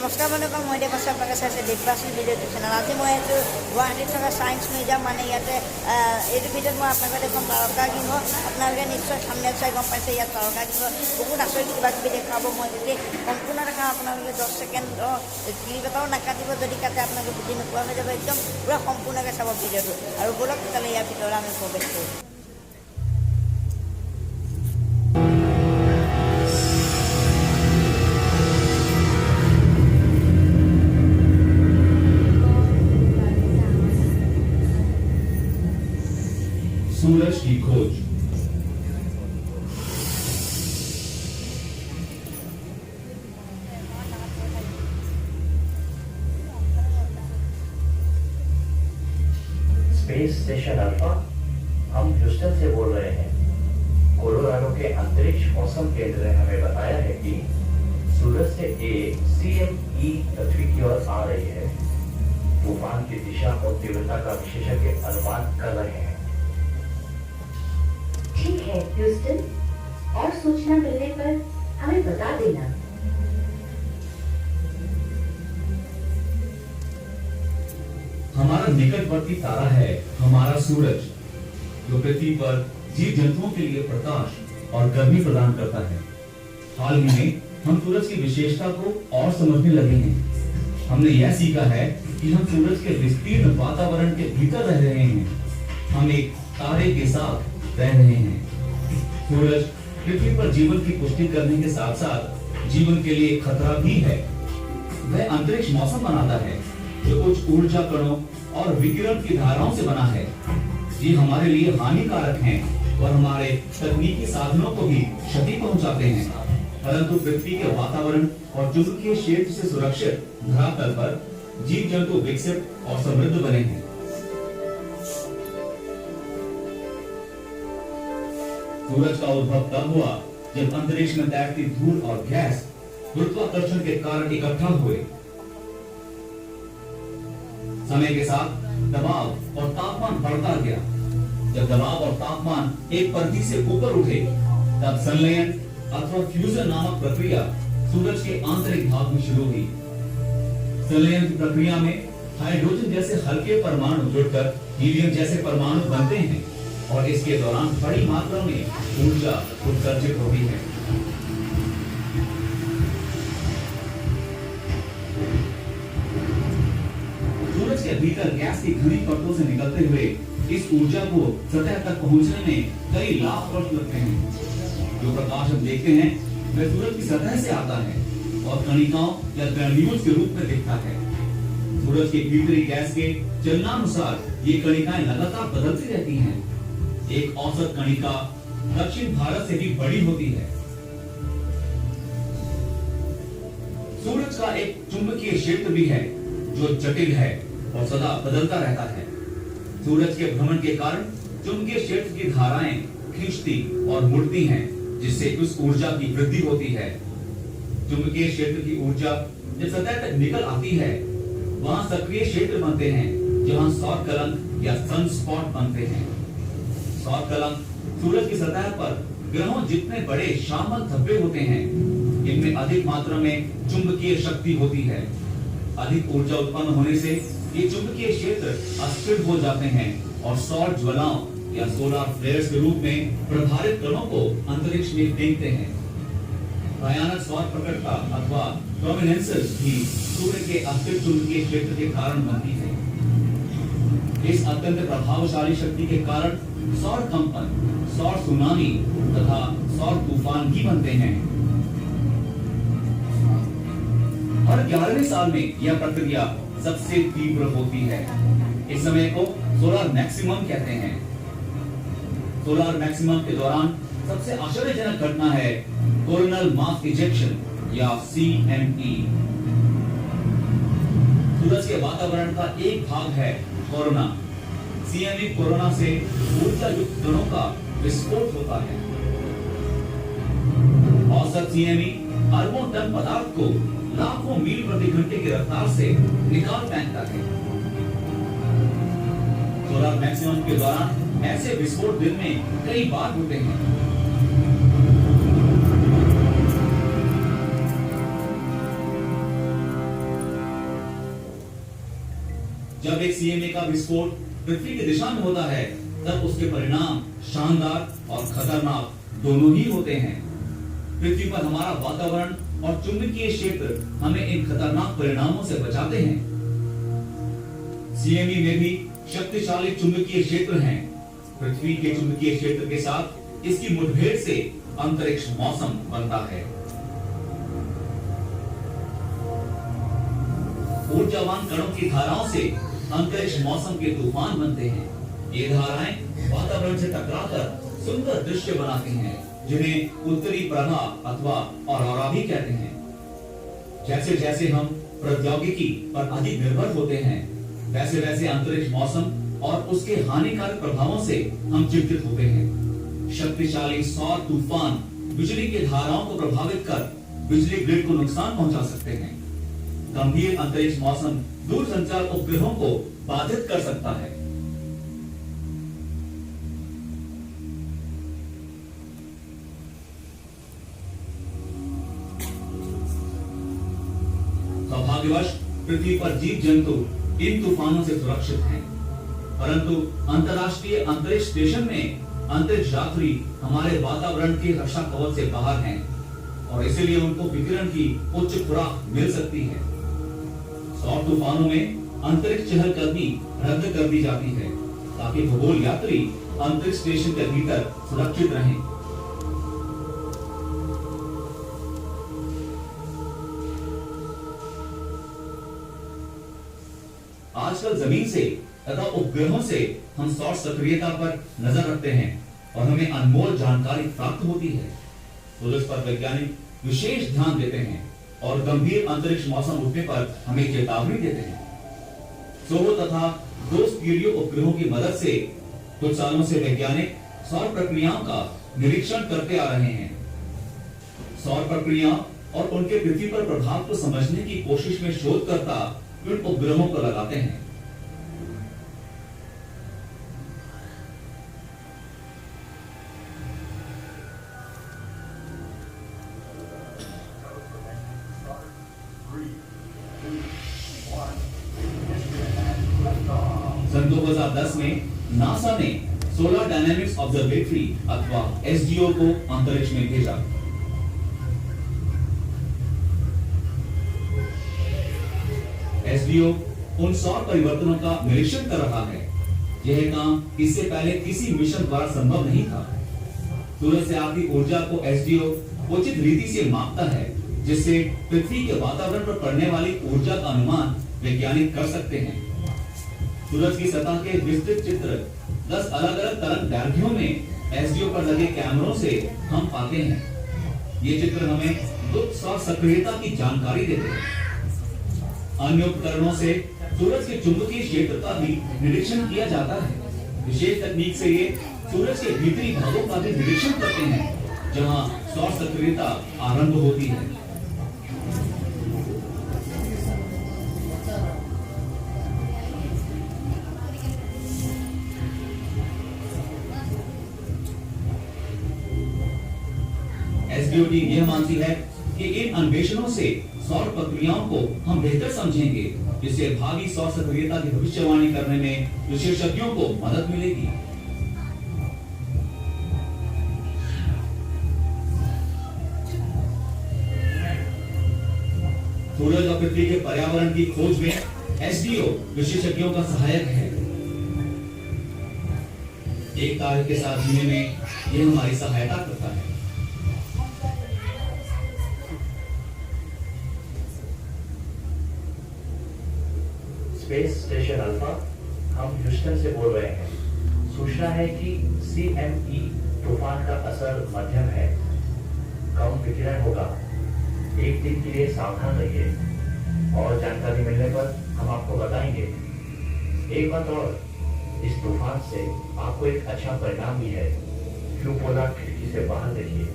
নমস্কাৰ বন্ধুসকল, মই দেৱশ্ৰী, আপোনালোকে চাইছে দেৱবাসী ভিডিঅ' ইউটিউব চেনেল। আজি মই এইটো গুৱাহাটীত থকা ছায়েন্স মিউজিয়াম, মানে ইয়াতে এইটো ভিডিঅ'ত মই আপোনালোকে দেখুৱাম তাৰকাগৃহ। আপোনালোকে নিশ্চয় থাম্বনেইল চাই গম পাইছে, ইয়াত তাৰকাগৃহ বহুত আচৰিত কিবা কিবি দেখুৱাব। মই যদি সম্পূৰ্ণ দেখাওঁ আপোনালোকে 10 ছেকেণ্ডৰ ক্লিপ এটাও নাকাটিব, যদি কাটে আপোনালোকে বুজি নোপোৱা হৈ যাব। একদম পূৰা সম্পূৰ্ণকৈ চাব ভিডিঅ'টো। আৰু ব'লক তেতিয়াহ'লে ইয়াৰ ভিতৰত আমি প্ৰৱেশ কৰোঁ। सूरज की खोज। स्पेस स्टेशन अल्फा, हम ह्यूस्टन से बोल रहे हैं। कोलोराडो के अंतरिक्ष मौसम केंद्र ने हमें बताया है कि सूरज से एक CME पृथ्वी की ओर आ रही है। तूफान की दिशा और तीव्रता का विशेषज्ञ अनुमान कर रहे हैं। ठीक है ह्यूस्टन, और सूचना मिलने पर हमें बता देना। हमारा निकटवर्ती तारा है हमारा सूरज, जो पृथ्वी पर जीव जंतुओं के लिए प्रकाश और गर्मी प्रदान करता है। हाल ही में हम सूरज की विशेषता को और समझने लगे हैं। हमने यह सीखा है कि हम सूरज के विस्तीर्ण वातावरण के भीतर रह रहे हैं। हम एक तारे के साथ रह रहे हैं। सूरज पृथ्वी पर जीवन की पुष्टि करने के साथ साथ जीवन के लिए खतरा भी है। वह अंतरिक्ष मौसम बनाता है जो उच्च ऊर्जा कणों और विकिरण की धाराओं से बना है। ये हमारे लिए हानिकारक हैं और हमारे तकनीकी साधनों को भी क्षति पहुंचाते हैं। परंतु पृथ्वी के वातावरण और चुंबकीय क्षेत्र से सुरक्षित धरातल पर जीव जंतु विकसित और समृद्ध बने हैं। सूरज का उद्भव तब हुआ जब अंतरिक्ष में तैरती धूल और गैस गुरुत्वाकर्षण के कारण इकट्ठा हुए। समय के साथ दबाव और तापमान बढ़ता गया। जब दबाव और तापमान एक परती से ऊपर उठे, तब संलयन अथवा फ्यूजन नामक प्रक्रिया सूरज के आंतरिक भाग में शुरू हुई। संलयन की प्रक्रिया में हाइड्रोजन जैसे हल्के परमाणु जुड़कर हीलियम जैसे परमाणु बनते हैं और इसके दौरान बड़ी मात्रा में ऊर्जा उत्सर्जित होती है। सूरज के भीतर गैस की घनी परतों से निकलते हुए इस ऊर्जा को सतह तक पहुंचने में कई लाख वर्ष लगते हैं। जो प्रकाश हम देखते हैं वह सूरज की सतह से आता है और कणिकाओं या ग्रेन्यूल्स के रूप में दिखता है। सूरज के भीतरी गैस के चलनानुसार ये कणिकाएं लगातार बदलती रहती हैं। एक औसत कणिका दक्षिण भारत से भी बड़ी होती है। सूरज का एक चुंबकीय क्षेत्र भी है जो जटिल है और सदा बदलता रहता है। सूरज के भ्रमण के कारण चुंबकीय क्षेत्र की धाराएं खींचती और मुड़ती हैं, जिससे उस ऊर्जा की वृद्धि होती है। चुंबकीय क्षेत्र की ऊर्जा जब सतह तक निकल आती है, वहां सक्रिय क्षेत्र बनते हैं जहां सौर कलंक या सनस्पॉट बनते हैं। सौर कलंक सूरज की सतह पर ग्रहों जितने बड़े श्यामल धब्बे होते हैं, इनमें अधिक मात्रा में चुंबकीय शक्ति होती है। अधिक ऊर्जा उत्पन्न होने से ये चुंबकीय क्षेत्र अस्थिर हो जाते हैं और सौर ज्वालाओं या सोलर फ्लेयर्स के रूप में प्रभावित कणों को अंतरिक्ष में फेंकते हैं। भयानक सौर प्रकटता अथवा प्रोमिनेंसेस भी सूर्य के अस्थिर चुंबकीय क्षेत्र के कारण बनती है। इस अत्यंत प्रभावशाली शक्ति के कारण सौर कंपन, सौर सुनामी तथा सौर तूफान भी बनते हैं। हर 11वें साल में यह प्रक्रिया सबसे तीव्र होती है। इस समय को सोलर मैक्सिमम कहते हैं। सोलर मैक्सिमम के दौरान सबसे आश्चर्यजनक घटना है कोरोनल मास इजेक्शन या CME। सूरज के वातावरण का एक भाग है कोरोना। CME कोरोना से ऊर्जा युक्त कणों का विस्फोट होता है। औसत CME अरबों टन पदार्थ को लाखों मील प्रति घंटे की रफ्तार से निकाल फेंकता है। सोलर मैक्सिमम के दौरान ऐसे विस्फोट दिन में कई बार होते हैं। जब एक सीएमए का विस्फोट पृथ्वी की दिशा में होता है तब उसके परिणाम शानदार और खतरनाक दोनों ही होते हैं। पृथ्वी पर हमारा वातावरण और चुंबकीय क्षेत्र हमें इन खतरनाक परिणामों से बचाते हैं। सीएमई में भी शक्तिशाली चुंबकीय क्षेत्र हैं। पृथ्वी के चुंबकीय क्षेत्र के साथ इसकी मुठभेड़ से अंतरिक्ष मौसम बनता है। ऊर्जावान कणों की धाराओं से अंतरिक्ष मौसम के तूफान बनते हैं। ये धाराएं वातावरण से टकराकर सुंदर दृश्य बनाती हैं, जिन्हें उत्तरी प्रवाह अथवा ऑरोरा भी कहते हैं। जैसे जैसे हम प्रौद्योगिकी पर अधिक निर्भर होते हैं, वैसे वैसे अंतरिक्ष मौसम और उसके हानिकारक प्रभावों से हम चिंतित होते हैं। शक्तिशाली सौर तूफान बिजली की धाराओं को प्रभावित कर बिजली ग्रिड को नुकसान पहुंचा सकते हैं। गंभीर अंतरिक्ष मौसम दूरसंचार उपग्रहों को बाधित कर सकता है। सौभाग्यवश पृथ्वी पर जीव जंतु इन तूफानों से सुरक्षित हैं, परंतु अंतर्राष्ट्रीय अंतरिक्ष स्टेशन में अंतरिक्ष यात्री हमारे वातावरण के रक्षा कवच से बाहर हैं और इसलिए उनको विकिरण की उच्च खुराक मिल सकती है। सौर तूफानों में अंतरिक्ष चहलकदमी रद्द कर दी जाती है ताकि खगोल यात्री अंतरिक्ष स्टेशन के भीतर सुरक्षित रहें। आजकल जमीन से तथा उपग्रहों से हम सौर सक्रियता पर नजर रखते हैं और हमें अनमोल जानकारी प्राप्त होती है। सूरज पर वैज्ञानिक विशेष ध्यान देते हैं और गंभीर अंतरिक्ष मौसम उठने पर हमें चेतावनी देते हैं। सोहो तथा दो स्टीरियो उपग्रहों की मदद से कुछ सालों से वैज्ञानिक सौर प्रक्रियाओं का निरीक्षण करते आ रहे हैं। सौर प्रक्रिया और उनके पृथ्वी पर प्रभाव को समझने की कोशिश में शोधकर्ता इन उपग्रहों को लगाते हैं। सन 2010 में नासा ने सोलर डायनेमिक्स ऑब्जर्वेटरी अथवा एसडीओ को अंतरिक्ष में भेजा। एसडीओ उन सौर परिवर्तनों का निरीक्षण कर रहा है। यह काम इससे पहले किसी मिशन द्वारा संभव नहीं था। सूरज से आती ऊर्जा को एसडीओ उचित रीति से मापता है, जिससे पृथ्वी के वातावरण पर पड़ने वाली ऊर्जा का अनुमान वैज्ञानिक कर सकते हैं। सूरज की सतह के विस्तृत चित्र 10 अलग-अलग तरंग दैर्घ्यों में एसडीओ पर लगे कैमरों से हम पाते हैं। ये चित्र हमें गुप्त सौर सक्रियता की जानकारी देते हैं। अन्य उपकरणों से सूरज के चुंबकीय क्षेत्र का भी निरीक्षण किया जाता है। विशेष तकनीक से ये सूरज के भीतरी भागों का भी निरीक्षण करते हैं, जहां सौर सक्रियता आरंभ होती है। एसडीओटी यह मानती है कि इन अन्वेषणों से सौर प्रक्रियाओं को हम बेहतर समझेंगे, जिससे भावी सौर सक्रियता की भविष्यवाणी करने में विशेषज्ञों को मदद मिलेगी। सूरज और पृथ्वी के पर्यावरण की खोज में एसडीओ विशेषज्ञों का सहायक है। एक तारे के साथ जीने में यह हमारी सहायता करता है। स्पेस स्टेशन अल्फा, हम ह्यूस्टन से बोल रहे हैं। सूचना है कि CME तूफान का असर मध्यम है, कम विकिरण होगा। एक दिन के लिए सावधान रहिए और जानकारी मिलने पर हम आपको बताएंगे। एक बात और, इस तूफान से आपको एक अच्छा परिणाम भी है। क्यूपोला खिड़की से बाहर देखिए।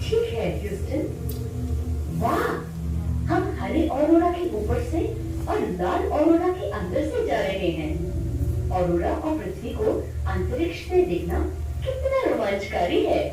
ठीक है ह्यूस्टन। वाह, हम हरे ऑरोरा के ऊपर से और लाल ऑरोरा के अंदर से जा रहे हैं। ऑरोरा और पृथ्वी को अंतरिक्ष से देखना कितना रोमांचकारी है।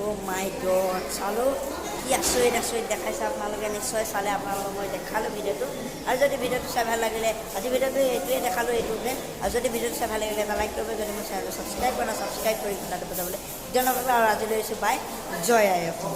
অ' মাই গড চালোঁ কি আচৰিত আচৰিত দেখাইছে আপোনালোকে নিশ্চয় চালে আপোনালোকক মই দেখালোঁ ভিডিঅ'টো আৰু যদি ভিডিঅ'টো চাই ভাল লাগিলে আজি ভিডিঅ'টো এইটোৱে দেখালোঁ এইটোকে আৰু যদি ভিডিঅ'টো চাই ভাল লাগিলে এটা লাইক কৰিব যদি মোৰ চেনেলটো ছাবস্ক্ৰাইব কৰা ছাবস্ক্ৰাইব কৰি ঘণ্টাটো বজাবলৈ জনাব আৰু আজি লৈছোঁ বাই জয় আই অসম